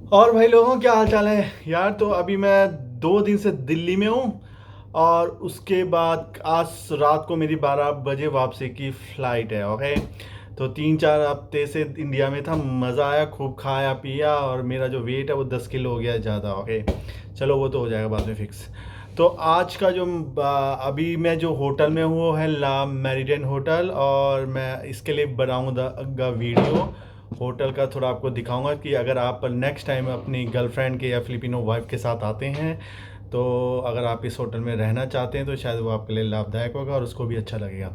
और भाई लोगों क्या हाल चाल है यार। तो अभी मैं 2 दिन से दिल्ली में हूँ और उसके बाद आज रात को मेरी 12 बजे वापसी की फ़्लाइट है। ओके, तो 3-4 हफ्ते से इंडिया में था, मज़ा आया, खूब खाया पिया और मेरा जो वेट है वो 10 किलो हो गया है ज़्यादा। ओके, चलो वो तो हो जाएगा बाद में फिक्स। तो आज का जो अभी मैं जो होटल में हूँ वो है ला मेरिडियन होटल, और मैं इसके लिए बनाऊँगा वीडियो होटल का, थोड़ा आपको दिखाऊंगा कि अगर आप नेक्स्ट टाइम अपनी गर्लफ्रेंड के या फिलिपिनो वाइफ के साथ आते हैं तो अगर आप इस होटल में रहना चाहते हैं तो शायद वो आपके लिए लाभदायक होगा और उसको भी अच्छा लगेगा।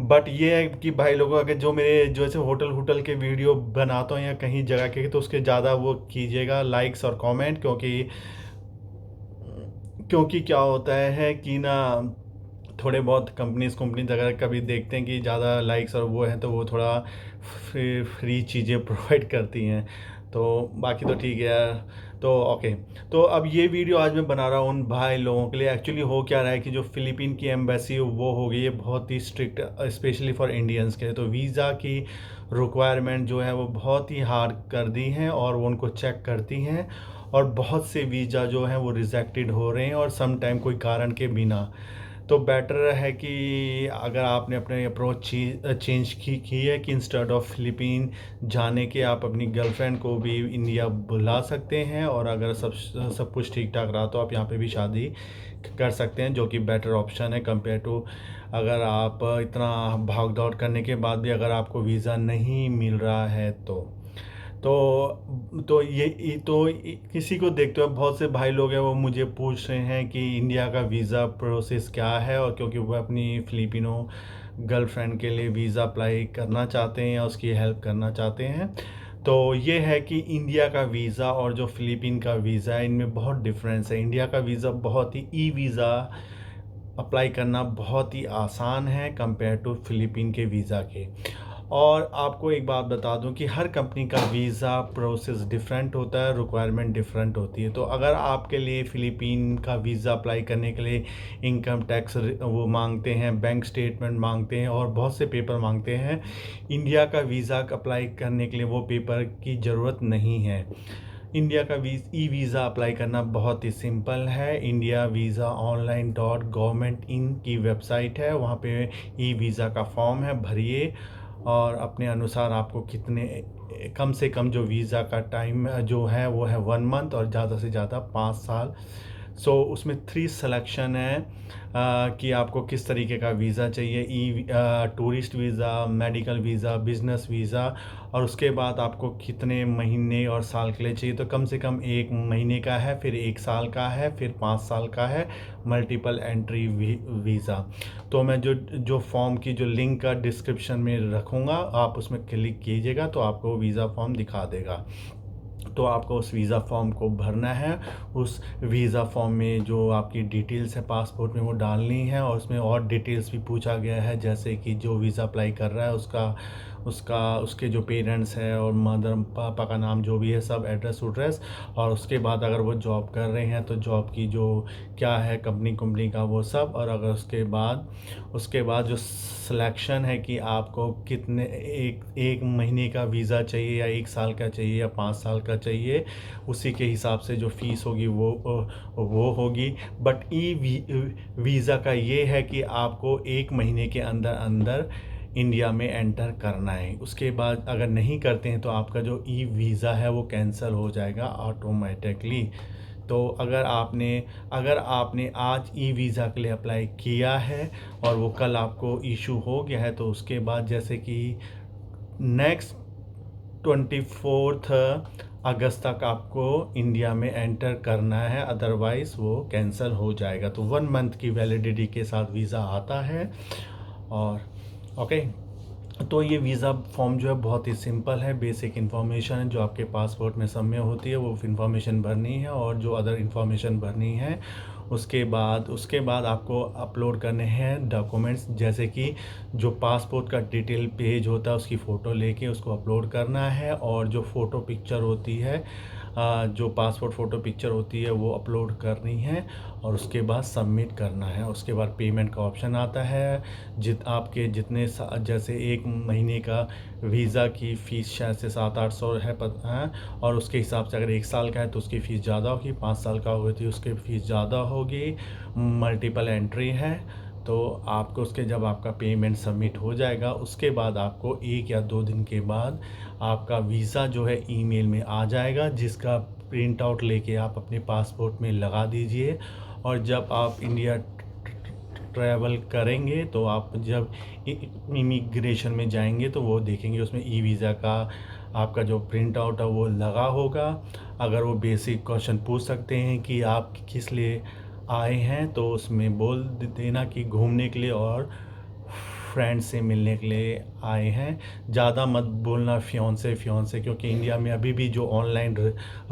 बट ये है कि भाई लोगों, अगर जो मेरे जो ऐसे होटल होटल के वीडियो बनाता हूँ या कहीं जगह के, तो उसके ज़्यादा वो कीजिएगा लाइक्स और कमेंट, क्योंकि क्या होता है कि ना, थोड़े बहुत कंपनीज अगर कभी देखते हैं कि ज़्यादा लाइक्स और वो हैं तो वो थोड़ा फ्री चीज़ें प्रोवाइड करती हैं। तो बाकी तो ठीक है यार। तो ओके, तो अब ये वीडियो आज मैं बना रहा हूँ उन भाई लोगों के लिए। एक्चुअली हो क्या रहा है कि जो फ़िलीपीन की एम्बेसी वो हो गई है बहुत ही स्ट्रिक्ट, स्पेशली फॉर इंडियंस के लिए। तो वीज़ा की रिक्वायरमेंट जो है वो बहुत ही हार्ड कर दी हैं और वो उनको चेक करती हैं, और बहुत से वीज़ा जो हैं वो रिजेक्टेड हो रहे हैं और सम टाइम कोई कारण के बिना। तो बेटर है कि अगर आपने अपने अप्रोच चेंज की है कि इंस्टेड ऑफ फिलीपीन जाने के आप अपनी गर्लफ्रेंड को भी इंडिया बुला सकते हैं, और अगर सब सब कुछ ठीक ठाक रहा तो आप यहाँ पे भी शादी कर सकते हैं, जो कि बेटर ऑप्शन है कंपेयर टू अगर आप इतना भाग दौड़ करने के बाद भी अगर आपको वीज़ा नहीं मिल रहा है किसी को देखते हुए बहुत से भाई लोग हैं वो मुझे पूछ रहे हैं कि इंडिया का वीज़ा प्रोसेस क्या है, और क्योंकि वो अपनी फ़िलिपिनो गर्लफ्रेंड के लिए वीज़ा अप्लाई करना चाहते हैं या उसकी हेल्प करना चाहते हैं। तो ये है कि इंडिया का वीज़ा और जो फ़िलीपीन का वीज़ा है इनमें बहुत डिफरेंस है। इंडिया का वीज़ा बहुत ही ई वीज़ा अप्लाई करना बहुत ही आसान है कंपेयर टू फ़िलीपीन के वीज़ा के। और आपको एक बात बता दूं कि हर कंपनी का वीज़ा प्रोसेस डिफरेंट होता है, रिक्वायरमेंट डिफरेंट होती है। तो अगर आपके लिए फ़िलीपीन का वीज़ा अप्लाई करने के लिए इनकम टैक्स वो मांगते हैं, बैंक स्टेटमेंट मांगते हैं और बहुत से पेपर मांगते हैं, इंडिया का वीज़ा अप्लाई करने के लिए वो पेपर की ज़रूरत नहीं है। इंडिया का ई वीज़ा अप्लाई करना बहुत ही सिंपल है। India visa online dot government in की वेबसाइट है, वहाँ पे ई वीज़ा का फॉर्म है, भरिए और अपने अनुसार आपको कितने कम से कम जो वीज़ा का टाइम जो है वो है 1 मंथ और ज़्यादा से ज़्यादा 5 साल। उसमें 3 सिलेक्शन है कि आपको किस तरीके का वीज़ा चाहिए, tourist visa, medical visa, business visa, और उसके बाद आपको कितने महीने और साल के लिए चाहिए। तो कम से कम 1 महीने का है, फिर 1 साल का है, फिर 5 साल का है, मल्टीपल एंट्री वीज़ा। तो मैं जो जो फॉर्म की जो लिंक का डिस्क्रिप्शन में रखूँगा, आप उसमें क्लिक कीजिएगा तो आपको वीज़ा फॉर्म दिखा देगा। तो आपको उस वीज़ा फॉर्म को भरना है। उस वीज़ा फॉर्म में जो आपकी डिटेल्स है पासपोर्ट में वो डालनी है, और उसमें और डिटेल्स भी पूछा गया है, जैसे कि जो वीज़ा अप्लाई कर रहा है उसका उसका उसके जो पेरेंट्स है और मदर पापा का नाम जो भी है सब, एड्रेस उड्रेस, और उसके बाद अगर वो जॉब कर रहे हैं तो जॉब की जो क्या है कंपनी का वो सब, और अगर उसके बाद जो सिलेक्शन है कि आपको कितने एक महीने का वीज़ा चाहिए या 1 साल का चाहिए या 5 साल का चाहिए, उसी के हिसाब से जो फ़ीस होगी वो होगी। बट वीज़ा का ये है कि आपको 1 महीने के अंदर अंदर इंडिया में एंटर करना है। उसके बाद अगर नहीं करते हैं तो आपका जो ई वीज़ा है वो कैंसिल हो जाएगा ऑटोमेटिकली। तो अगर आपने आज ई वीज़ा के लिए अप्लाई किया है और वो कल आपको इशू हो गया है, तो उसके बाद जैसे कि नेक्स्ट 24 अगस्त तक आपको इंडिया में एंटर करना है, अदरवाइज़ वो कैंसिल हो जाएगा। तो 1 मंथ की वैलिडिटी के साथ वीज़ा आता है। और ओके, तो ये वीज़ा फॉर्म जो है बहुत ही सिंपल है, बेसिक इन्फॉर्मेशन है जो आपके पासपोर्ट में सब में होती है वो इन्फॉर्मेशन भरनी है, और जो अदर इन्फॉर्मेशन भरनी है उसके बाद आपको अपलोड करने हैं डॉक्यूमेंट्स, जैसे कि जो पासपोर्ट का डिटेल पेज होता है उसकी फ़ोटो लेके उसको अपलोड करना है, और जो फ़ोटो पिक्चर होती है जो पासपोर्ट फ़ोटो पिक्चर होती है वो अपलोड करनी है और उसके बाद सबमिट करना है। उसके बाद पेमेंट का ऑप्शन आता है। आपके जितने जैसे 1 महीने का वीज़ा की फ़ीस शायद से 700-800 है और उसके हिसाब से अगर 1 साल का है तो उसकी फ़ीस ज़्यादा होगी, 5 साल का होगी तो उसकी फ़ीस ज़्यादा होगी। मल्टीपल एंट्री है, तो आपको उसके जब आपका पेमेंट सबमिट हो जाएगा उसके बाद आपको 1 या 2 दिन के बाद आपका वीज़ा जो है ईमेल में आ जाएगा, जिसका प्रिंट आउट लेके आप अपने पासपोर्ट में लगा दीजिए। और जब आप इंडिया ट्रैवल करेंगे तो आप जब इमिग्रेशन में जाएंगे तो वो देखेंगे उसमें ई वीज़ा का आपका जो प्रिंट आउट है वो लगा होगा। अगर वो बेसिक क्वेश्चन पूछ सकते हैं कि आप किस लिए आए हैं तो उसमें बोल देना कि घूमने के लिए और फ्रेंड से मिलने के लिए आए हैं। ज़्यादा मत बोलना फियोंसे क्योंकि इंडिया में अभी भी जो ऑनलाइन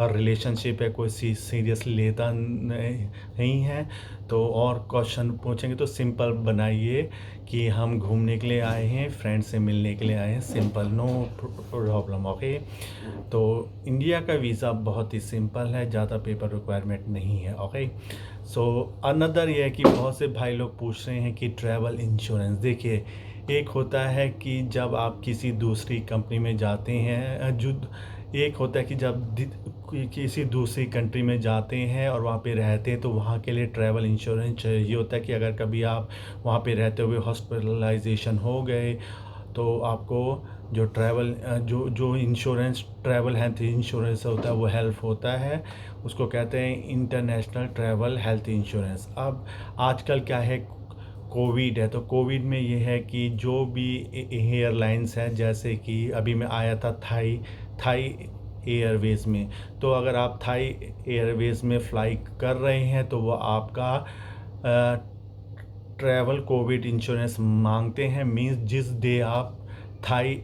रिलेशनशिप है कोई सीरियसली लेता नहीं है। तो और क्वेश्चन पूछेंगे तो सिंपल बनाइए कि हम घूमने के लिए आए हैं, फ्रेंड से मिलने के लिए आए हैं, सिंपल, नो प्रॉब्लम। ओके, तो इंडिया का वीज़ा बहुत ही सिंपल है, ज़्यादा पेपर रिक्वायरमेंट नहीं है। ओके, सो अनदर ये है कि बहुत से भाई लोग पूछ रहे हैं कि ट्रैवल इंश्योरेंस। देखिए, एक होता है कि जब आप किसी दूसरी कंपनी में जाते हैं, जो एक होता है कि जब किसी दूसरी कंट्री में जाते हैं और वहाँ पे रहते हैं तो वहाँ के लिए ट्रैवल इंश्योरेंस चाहिए होता है कि अगर कभी आप वहाँ पे रहते हुए हॉस्पिटलाइजेशन हो गए तो आपको जो ट्रैवल जो जो इंश्योरेंस ट्रैवल हेल्थ इंश्योरेंस होता है वो हेल्प होता है, उसको कहते हैं इंटरनेशनल ट्रैवल हेल्थ इंश्योरेंस। अब आजकल क्या है, कोविड है, तो कोविड में ये है कि जो भी एयरलाइंस हैं, जैसे कि अभी मैं आया था थाई एयरवेज़ में, तो अगर आप थाई एयरवेज़ में फ़्लाई कर रहे हैं तो वो आपका ट्रैवल कोविड इंश्योरेंस मांगते हैं। मींस जिस डे आप थाई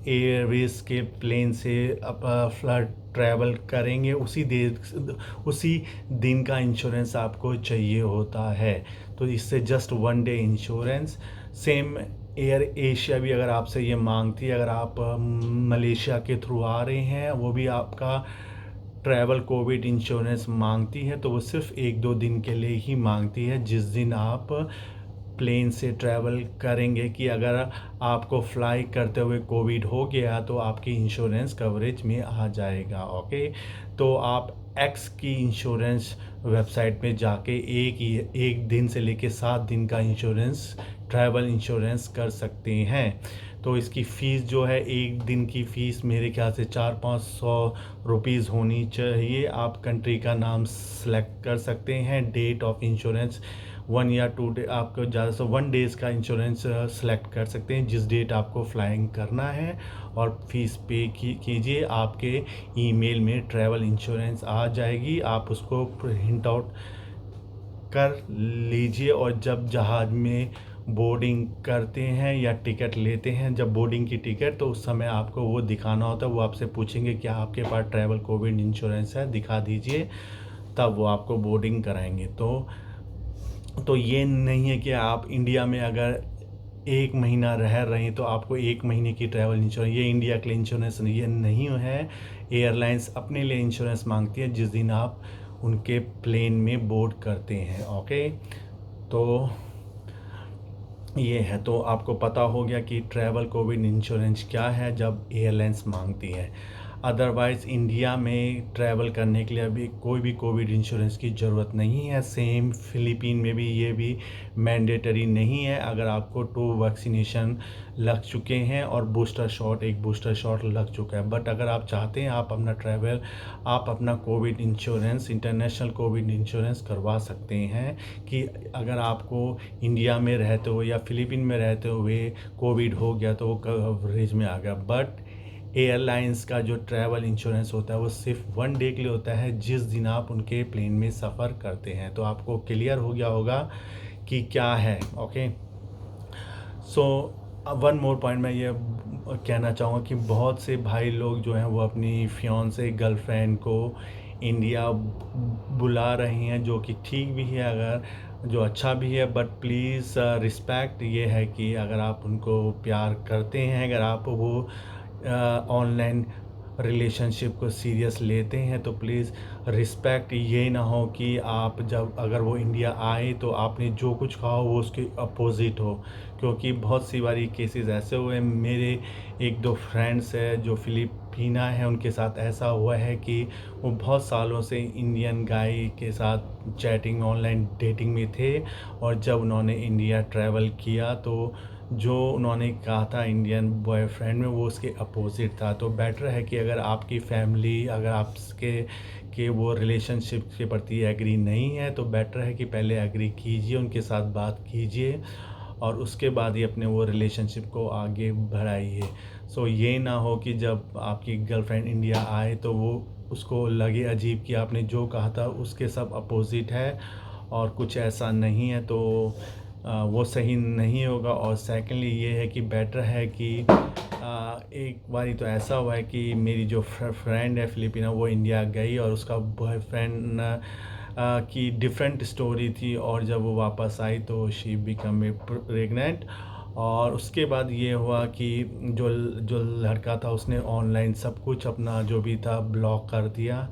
एयरवेज़ के प्लेन से फ्लाइट ट्रैवल करेंगे उसी दिन का इंश्योरेंस आपको चाहिए होता है। तो इससे just 1 day insurance. Same air Asia भी अगर आपसे ये मांगती है, अगर आप मलेशिया के थ्रू आ रहे हैं, वो भी आपका ट्रैवल कोविड इंश्योरेंस मांगती है, तो वो सिर्फ 1-2 दिन के लिए ही मांगती है, जिस दिन आप प्लेन से ट्रैवल करेंगे, कि अगर आपको फ्लाई करते हुए कोविड हो गया तो आपकी इंश्योरेंस कवरेज में आ जाएगा। ओके, तो आप एक्स की इंश्योरेंस वेबसाइट में जाके एक दिन से लेके 7 दिन का इंश्योरेंस ट्रैवल इंश्योरेंस कर सकते हैं। तो इसकी फ़ीस जो है, एक दिन की फ़ीस मेरे ख्याल से 400-500 रुपीज़ होनी चाहिए। आप कंट्री का नाम सेलेक्ट कर सकते हैं, डेट ऑफ इंश्योरेंस 1 या 2 डे, आपको ज़्यादा से 1 डेज़ का इंश्योरेंस सेलेक्ट कर सकते हैं, जिस डेट आपको फ्लाइंग करना है, और फ़ीस पे कीजिए। आपके ईमेल में ट्रैवल इंश्योरेंस आ जाएगी, आप उसको प्रिंट आउट कर लीजिए। और जब जहाज़ में बोर्डिंग करते हैं या टिकट लेते हैं, जब बोर्डिंग की टिकट, तो उस समय आपको वो दिखाना होता है। वो आपसे पूछेंगे क्या आपके पास ट्रैवल कोविड इंश्योरेंस है, दिखा दीजिए, तब वो आपको बोर्डिंग कराएंगे। तो ये नहीं है कि आप इंडिया में अगर 1 महीना रह रहे हैं तो आपको 1 महीने की ट्रैवल इंश्योरेंस, ये इंडिया के लिए इंश्योरेंस नहीं, ये नहीं है। एयरलाइंस अपने लिए इंश्योरेंस मांगती है जिस दिन आप उनके प्लेन में बोर्ड करते हैं। ओके, तो ये है, तो आपको पता हो गया कि ट्रैवल कोविड इंश्योरेंस क्या है जब एयरलाइंस मांगती है। अदरवाइज़ इंडिया में ट्रैवल करने के लिए अभी कोई भी कोविड इंश्योरेंस की ज़रूरत नहीं है। सेम फ़िलीपीन में भी ये भी मैंडेटरी नहीं है। अगर आपको 2 वैक्सीनेशन लग चुके हैं और एक बूस्टर शॉट लग चुका है, बट अगर आप चाहते हैं आप अपना Covid insurance, international Covid insurance करवा सकते हैं, कि अगर आपको इंडिया में रहते हुए या फ़िलीपीन में रहते हुए कोविड हो गया तो वो कवरेज में आ गया। बट एयरलाइंस का जो ट्रैवल इंश्योरेंस होता है वो सिर्फ 1 डे के लिए होता है, जिस दिन आप उनके प्लेन में सफ़र करते हैं। तो आपको क्लियर हो गया होगा कि क्या है। Okay, so one more point मैं ये कहना चाहूँगा कि बहुत से भाई लोग जो हैं वो अपनी फियांसे गर्लफ्रेंड को इंडिया बुला रहे हैं, जो कि ठीक भी है, अगर जो अच्छा भी है, बट प्लीज़ रिस्पेक्ट ये है कि अगर आप उनको प्यार करते हैं, अगर आप वो ऑनलाइन रिलेशनशिप को सीरियस लेते हैं तो प्लीज़ रिस्पेक्ट, ये ना हो कि आप जब अगर वो इंडिया आए तो आपने जो कुछ कहा वो उसके अपोज़िट हो। क्योंकि बहुत सी बारी केसेस ऐसे हुए हैं, मेरे 1-2 फ्रेंड्स हैं जो फिलिपिना हैं, उनके साथ ऐसा हुआ है कि वो बहुत सालों से इंडियन गाय के साथ चैटिंग ऑनलाइन डेटिंग में थे, और जब उन्होंने इंडिया ट्रैवल किया तो जो उन्होंने कहा था इंडियन बॉयफ्रेंड में वो उसके अपोज़िट था। तो बेटर है कि अगर आपकी फैमिली अगर आपके के वो रिलेशनशिप के प्रति एग्री नहीं है तो बेटर है कि पहले एग्री कीजिए, उनके साथ बात कीजिए और उसके बाद ही अपने वो रिलेशनशिप को आगे बढ़ाइए। सो ये ना हो कि जब आपकी गर्लफ्रेंड इंडिया आए तो वो उसको लगे अजीब कि आपने जो कहा था उसके सब अपोज़िट है और कुछ ऐसा नहीं है, तो वो सही नहीं होगा। और सेकेंडली ये है कि बेटर है कि एक बारी तो ऐसा हुआ है कि मेरी जो फ्रेंड है फिलिपिनो, वो इंडिया गई और उसका बॉयफ्रेंड की डिफरेंट स्टोरी थी, और जब वो वापस आई तो शी बिकम ए प्रेग्नेंट। और उसके बाद ये हुआ कि जो जो लड़का था उसने ऑनलाइन सब कुछ अपना जो भी था ब्लॉक कर दिया।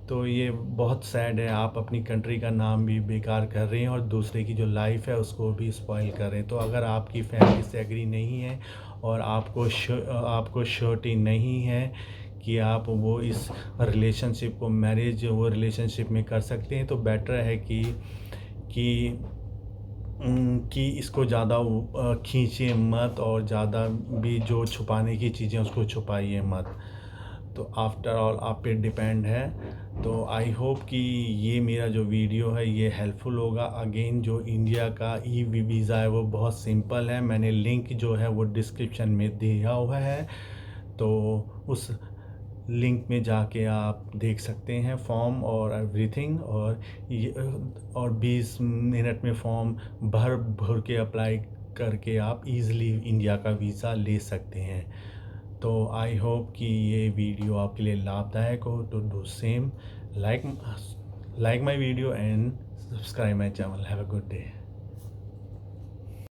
तो ये बहुत सैड है, आप अपनी कंट्री का नाम भी बेकार कर रहे हैं और दूसरे की जो लाइफ है उसको भी स्पॉइल कर रहे हैं। तो अगर आपकी फैमिली से एग्री नहीं है और आपको श्योरिटी नहीं है कि आप वो इस रिलेशनशिप को वो रिलेशनशिप में कर सकते हैं, तो बेटर है कि कि इसको ज़्यादा खींचिए मत, और ज़्यादा भी जो छुपाने की चीज़ें उसको छुपाइए मत। तो आफ्टर ऑल आप पे डिपेंड है। तो आई होप कि ये मेरा जो वीडियो है ये हेल्पफुल होगा। अगेन जो इंडिया का वीज़ा है वो बहुत सिंपल है, मैंने लिंक जो है वो डिस्क्रिप्शन में दिया हुआ है, तो उस लिंक में जाके आप देख सकते हैं फॉर्म और एवरीथिंग। और 20 मिनट में फॉर्म भर भर के अप्लाई करके आप इजीली इंडिया का वीज़ा ले सकते हैं। तो आई होप कि ये वीडियो आपके लिए लाभदायक हो। तो do same, like my video and subscribe my channel. Have a good day.